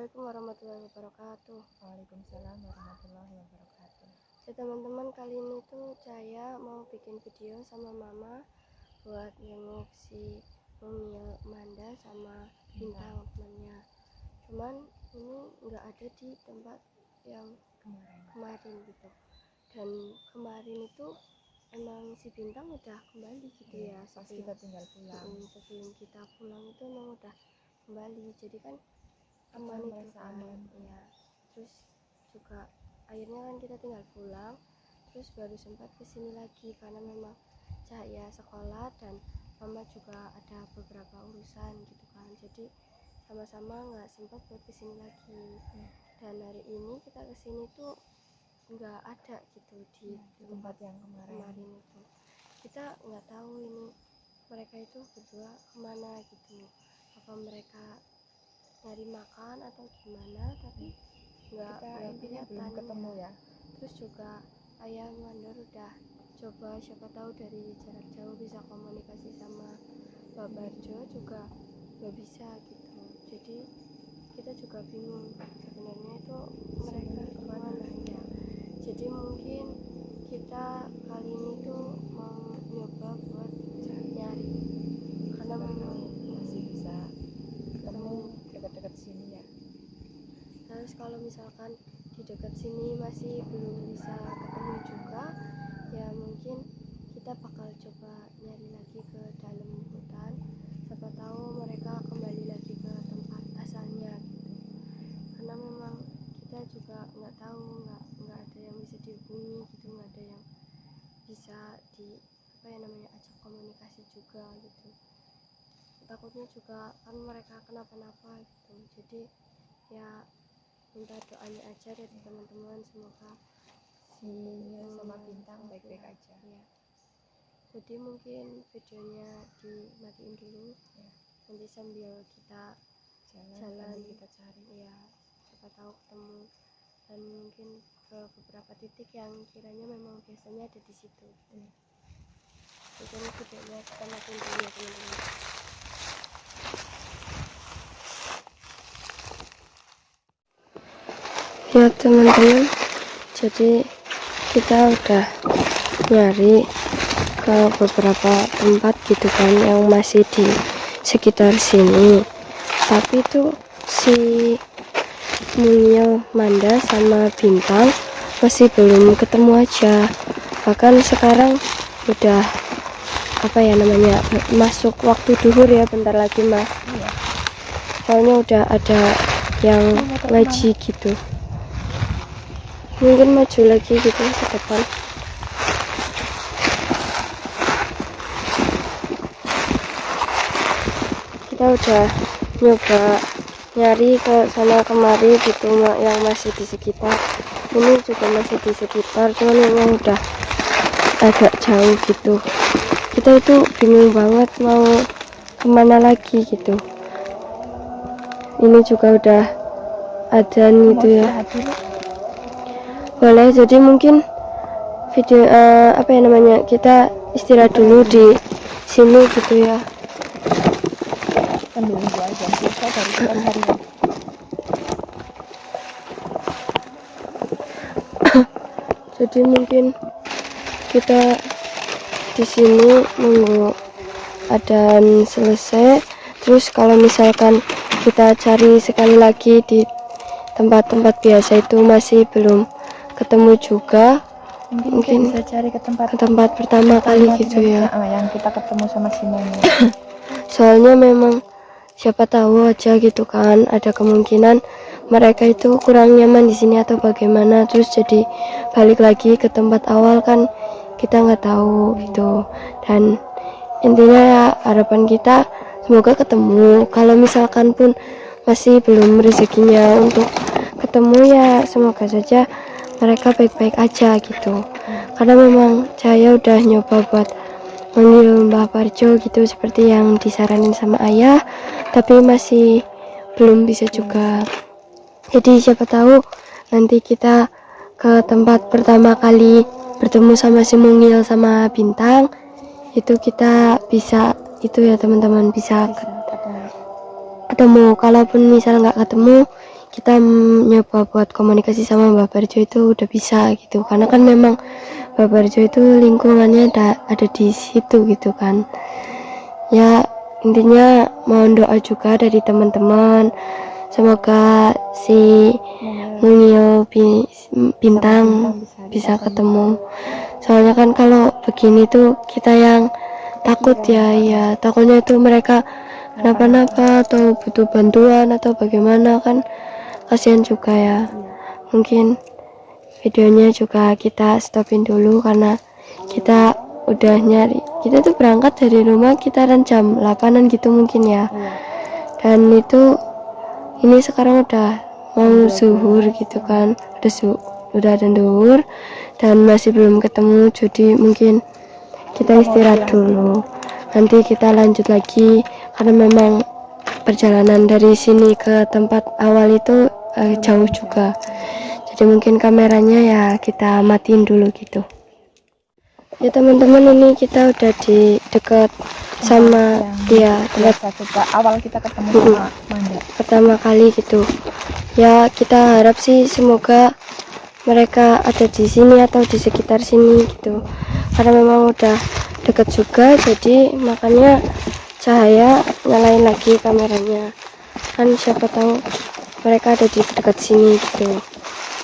Assalamualaikum warahmatullahi wabarakatuh. Waalaikumsalam warahmatullahi wabarakatuh. Ya teman-teman, kali ini tuh saya mau bikin video sama mama buat jenguk si Mungil, Manda sama Bintang temannya. Cuman ini nggak ada di tempat yang kemarin gitu. Dan kemarin itu emang si Bintang udah kembali gitu ya. Pas kita tinggal pulang. Sebelum kita pulang itu emang udah kembali. Jadi kan aman itu kan. Aman. Ya. Terus juga akhirnya kan kita tinggal pulang, terus baru sempat kesini lagi karena memang Cahaya sekolah dan mama juga ada beberapa urusan gitu kan, jadi sama-sama nggak sempat buat kesini lagi. Dan hari ini kita kesini tuh nggak ada gitu di tempat yang kemarin itu. Kita nggak tahu ini mereka itu berdua kemana gitu, apa mereka nyari makan atau gimana, tapi nggak intinya belum ketemu ya. Terus juga ayah mandor udah coba, siapa tahu dari jarak jauh bisa komunikasi sama Pak Barjo, juga nggak bisa gitu. Jadi kita juga bingung sebenarnya itu mereka kemana ya. Jadi mungkin kita kali ini tuh mau nyoba buat nyari, karena memang masih bisa ketemu dekat-dekat sini ya. Terus kalau misalkan di dekat sini masih belum bisa ketemu juga, ya mungkin kita bakal coba nyari lagi ke dalam hutan, siapa tahu mereka kembali lagi ke tempat asalnya gitu. Karena memang kita juga nggak tahu, nggak ada yang bisa dihubungi gitu, nggak ada yang bisa di ajak komunikasi juga gitu. Takutnya juga kan mereka kenapa-napa gitu. Jadi ya minta doanya aja dari teman-teman, semoga si sama Bintang baik-baik aja ya. Jadi mungkin videonya dimatiin dulu ya. Nanti sambil kita jalan kita cari ya, siapa tahu ketemu, dan mungkin ke beberapa titik yang kiranya memang biasanya ada di situ. Jadi videonya kita matiin dulu ya teman-teman. Ya teman-teman, jadi kita udah nyari ke beberapa tempat gitu kan yang masih di sekitar sini, tapi tuh si Mungil, Manda sama Bintang masih belum ketemu aja. Bahkan sekarang udah masuk waktu duhur ya, bentar lagi mas. Soalnya udah ada yang ngaji gitu, mungkin maju lagi gitu ke depan. Kita udah nyoba nyari ke sana kemari gitu yang masih di sekitar ini, juga masih di sekitar, cuman memang udah agak jauh gitu. Kita itu bingung banget mau kemana lagi gitu. Ini juga udah adzan gitu ya. Boleh, jadi mungkin video kita istirahat dulu di sini gitu ya. Sambil nunggu aja selesai dari sekitar harian. Jadi mungkin kita di sini nunggu adzan selesai. Terus kalau misalkan kita cari sekali lagi di tempat-tempat biasa itu masih belum ketemu juga, mungkin bisa cari ke tempat pertama kali gitu ya, yang kita ketemu sama Simoni. Soalnya memang siapa tahu aja gitu kan, ada kemungkinan mereka itu kurang nyaman di sini atau bagaimana, terus jadi balik lagi ke tempat awal kan kita nggak tahu gitu. Dan intinya ya, harapan kita semoga ketemu. Kalau misalkan pun masih belum rezekinya untuk ketemu, ya semoga saja mereka baik-baik aja gitu. Karena memang saya udah nyoba buat manggil Mbah Parjo gitu seperti yang disaranin sama ayah, tapi masih belum bisa juga. Jadi siapa tahu nanti kita ke tempat pertama kali bertemu sama si Mungil sama Bintang itu kita bisa itu ya teman-teman, bisa ketemu. Kalaupun misal nggak ketemu, kita nyoba buat komunikasi sama Mbak Barjo itu udah bisa gitu, karena kan memang Mbak Barjo itu lingkungannya ada di situ gitu kan. Ya intinya mohon doa juga dari teman-teman, semoga si Mungil Bintang bisa ketemu. Soalnya kan kalau begini tuh kita yang takut ya takutnya itu mereka kenapa-napa atau butuh bantuan atau bagaimana, kan kasihan juga ya. Mungkin videonya juga kita stopin dulu karena kita udah nyari, kita tuh berangkat dari rumah sekitaran jam 8-an gitu mungkin ya. Dan itu ini sekarang udah mau zuhur gitu kan, udah ada zuhur dan masih belum ketemu, jadi mungkin kita istirahat dulu, nanti kita lanjut lagi karena memang perjalanan dari sini ke tempat awal itu jauh juga, jadi mungkin kameranya ya kita matiin dulu gitu ya teman-teman. Ini kita udah di dekat sama dia tempat awal kita ketemu sama Manda pertama kali gitu ya. Kita harap sih semoga mereka ada di sini atau di sekitar sini gitu, karena memang udah deket juga, jadi makanya cahaya nyalain lagi kameranya, kan siapa tahu mereka ada di dekat sini gitu.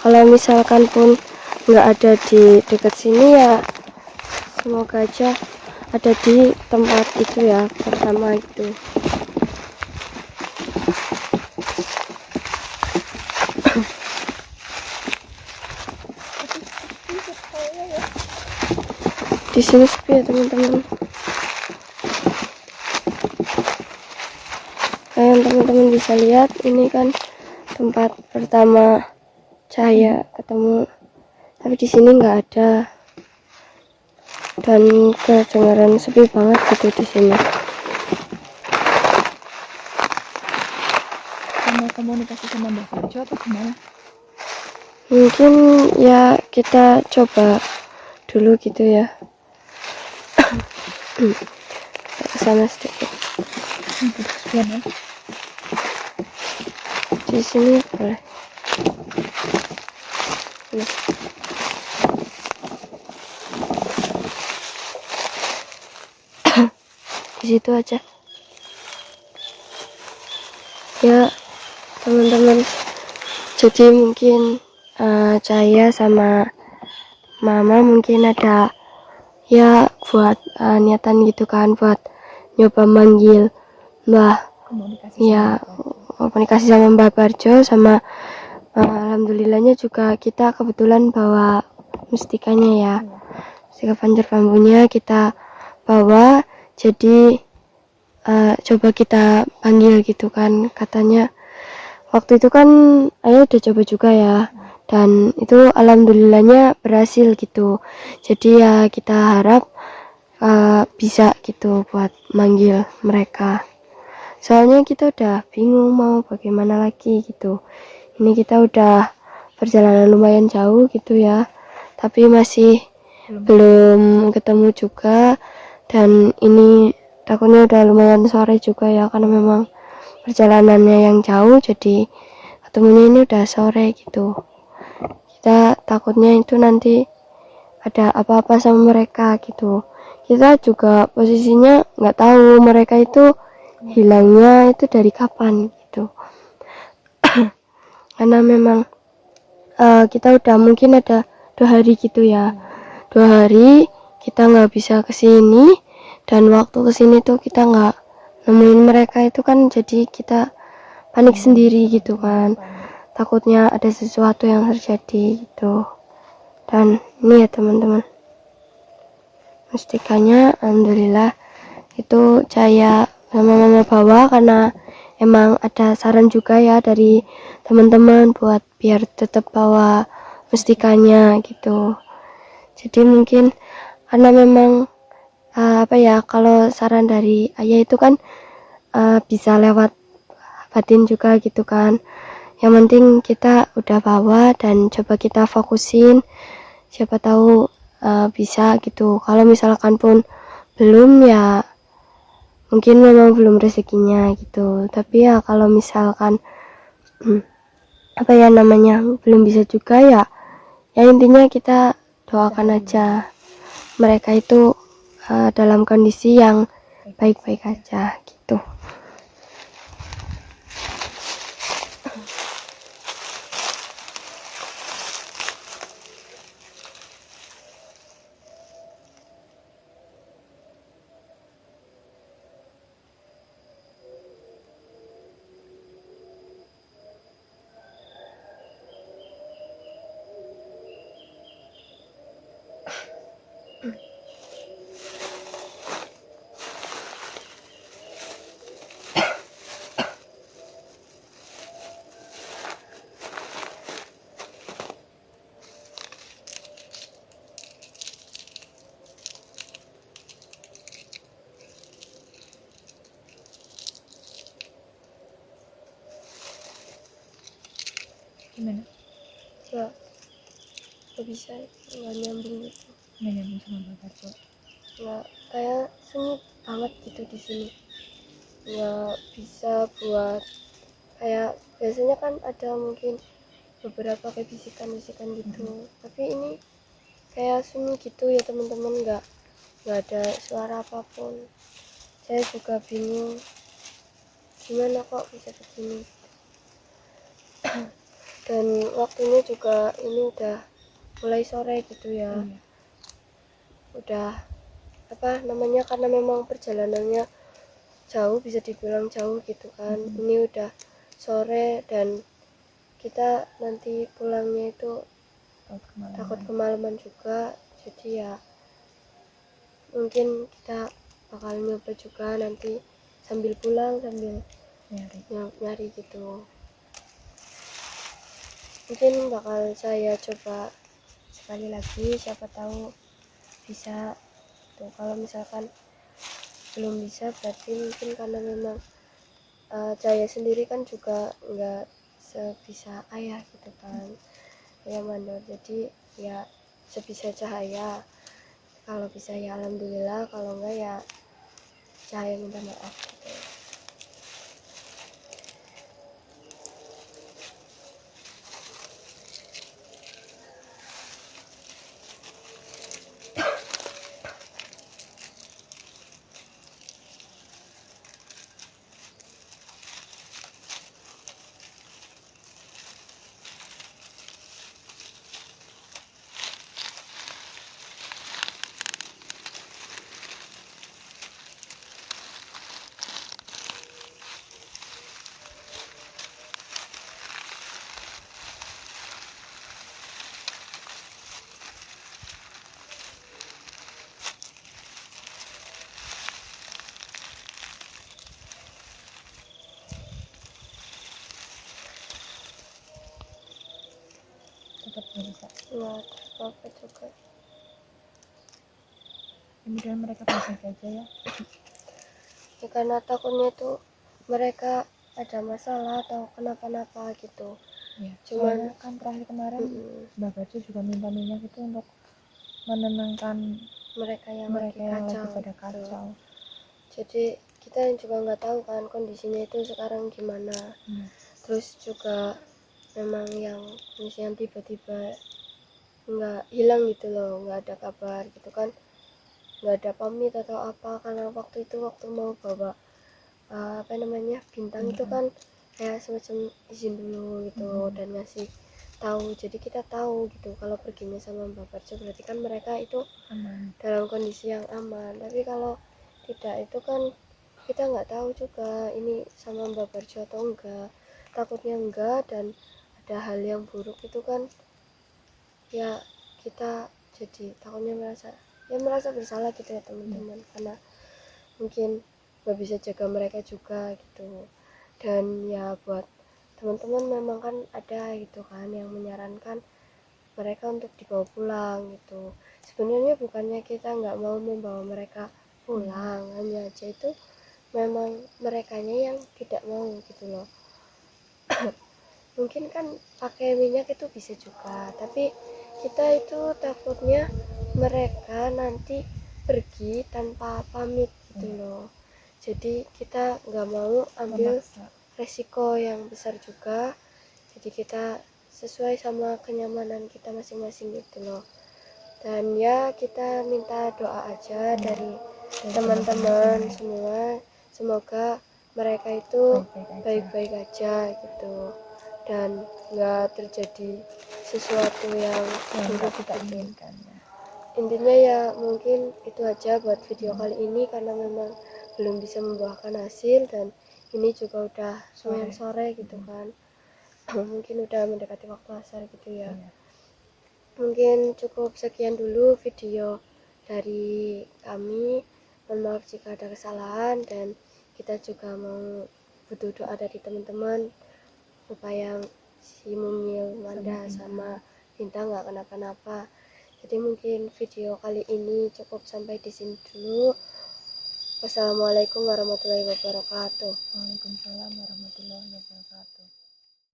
Kalau misalkan pun nggak ada di dekat sini ya semoga aja ada di tempat itu ya pertama gitu. Di sini sepi ya teman-teman. Kayak teman-teman bisa lihat, ini kan tempat pertama Cahaya ketemu, tapi di sini nggak ada dan kedengaran sepi banget gitu di sini. sama komunikasi sama Mbak Barjo atau gimana? Mungkin ya kita coba dulu gitu ya. Ke sana sedikit. Di sini boleh. Nah. Di situ aja. Ya teman-teman. Jadi mungkin Cahaya sama Mama mungkin ada ya buat niatan gitu kan, buat nyoba manggil Mbah komunikasi sama Mbak Barjo, sama alhamdulillahnya juga kita kebetulan bawa mustikanya ya, mustika panjer bambunya kita bawa, jadi coba kita panggil gitu kan. Katanya waktu itu kan Ayah udah coba juga ya, dan itu alhamdulillahnya berhasil gitu. Jadi ya kita harap bisa gitu buat manggil mereka, soalnya kita udah bingung mau bagaimana lagi gitu. Ini kita udah perjalanan lumayan jauh gitu ya, tapi masih belum ketemu juga, dan ini takutnya udah lumayan sore juga ya, karena memang perjalanannya yang jauh, jadi ketemunya ini udah sore gitu. Kita takutnya itu nanti ada apa-apa sama mereka gitu. Kita juga posisinya nggak tahu mereka itu hilangnya itu dari kapan gitu. Karena memang kita udah mungkin ada 2 hari gitu ya, 2 hari kita nggak bisa kesini, dan waktu kesini tuh kita nggak nemuin mereka itu kan, jadi kita panik sendiri gitu kan, takutnya ada sesuatu yang terjadi gitu. Dan ini ya teman-teman, mustikanya alhamdulillah itu Cahaya sama Mama bawa, karena emang ada saran juga ya dari teman-teman buat biar tetap bawa mustikanya gitu. Jadi mungkin karena memang apa ya, kalau saran dari Ayah itu kan bisa lewat batin juga gitu kan. Yang penting kita udah bawa dan coba kita fokusin, siapa tahu bisa gitu. Kalau misalkan pun belum ya mungkin memang belum rezekinya gitu. Tapi ya kalau misalkan apa ya namanya, belum bisa juga ya. Ya intinya kita doakan aja mereka itu dalam kondisi yang baik-baik aja gitu. Gimana? Nggak bisa, nggak nyambung gitu, Nggak nyambung sama Bapak tuh. nggak, kayak sunyi banget gitu di sini, nggak bisa buat kayak biasanya kan ada mungkin beberapa kayak bisikan-bisikan gitu, tapi ini kayak sunyi gitu ya teman-teman, nggak ada suara apapun. Saya juga bingung gimana kok bisa begini. Dan waktunya juga ini udah mulai sore gitu ya. Iya. Udah apa namanya, karena memang perjalanannya jauh, bisa dibilang jauh gitu kan. Ini udah sore dan kita nanti pulangnya itu takut kemalaman juga, jadi ya mungkin kita bakal nyoba juga nanti sambil pulang sambil nyari gitu. Mungkin bakal saya coba sekali lagi, siapa tahu bisa tuh. Kalau misalkan belum bisa berarti mungkin karena memang Cahaya sendiri kan juga nggak sebisa ayah gitu kan ya mandor, jadi ya sebisa Cahaya. Kalau bisa ya alhamdulillah, kalau enggak ya Cahaya minta maaf gitu. Tetap nggak bisa. Nggak apa-apa juga. Kemudian mereka baik aja ya. Ya, karena takutnya itu mereka ada masalah atau kenapa-napa gitu. Ya, Cuman soalnya kan terakhir kemarin Mbak Baju juga minta minyak itu untuk menenangkan mereka yang mereka yang lagi kacau, pada gitu. kacau. Jadi kita juga nggak tahu kan kondisinya itu sekarang gimana. Terus juga memang yang kondisi yang tiba-tiba nggak hilang gitu loh, nggak ada kabar gitu kan, nggak ada pamit atau apa. Karena waktu mau bawa apa namanya bintang itu kan kayak semacam izin dulu gitu dan ngasih tahu, jadi kita tahu gitu kalau perginya sama Mbak Barjo berarti kan mereka itu Aman. dalam kondisi yang aman. Tapi kalau tidak itu kan kita nggak tahu juga ini sama Mbak Barjo atau enggak, takutnya enggak dan ada hal yang buruk itu kan ya kita jadi takutnya merasa bersalah gitu ya teman-teman, karena mungkin nggak bisa jaga mereka juga gitu. Dan ya buat teman-teman memang kan ada gitu kan yang menyarankan mereka untuk dibawa pulang gitu. Sebenarnya bukannya kita nggak mau membawa mereka pulang, hanya aja itu memang merekanya yang tidak mau gitu loh. Mungkin kan pakai minyak itu bisa juga, tapi kita itu takutnya mereka nanti pergi tanpa pamit gitu loh. Jadi kita nggak mau ambil resiko yang besar juga, jadi kita sesuai sama kenyamanan kita masing-masing gitu loh. Dan ya kita minta doa aja dari teman-teman semua, semoga mereka itu baik-baik aja gitu dan nggak terjadi sesuatu yang buruk kita gitu. inginkan ya. Intinya ya mungkin itu aja buat video kali ini, karena memang belum bisa membuahkan hasil dan ini juga udah lumayan sore gitu kan. Mungkin udah mendekati waktu asar gitu ya. Iya. Mungkin cukup sekian dulu video dari kami. Mohon maaf jika ada kesalahan, dan kita juga mau butuh doa dari teman-teman supaya si Mumil, Manda sama Bintang nggak kenapa-napa. Jadi mungkin video kali ini cukup sampai di sini dulu. Wassalamualaikum warahmatullahi wabarakatuh. Waalaikumsalam warahmatullahi wabarakatuh.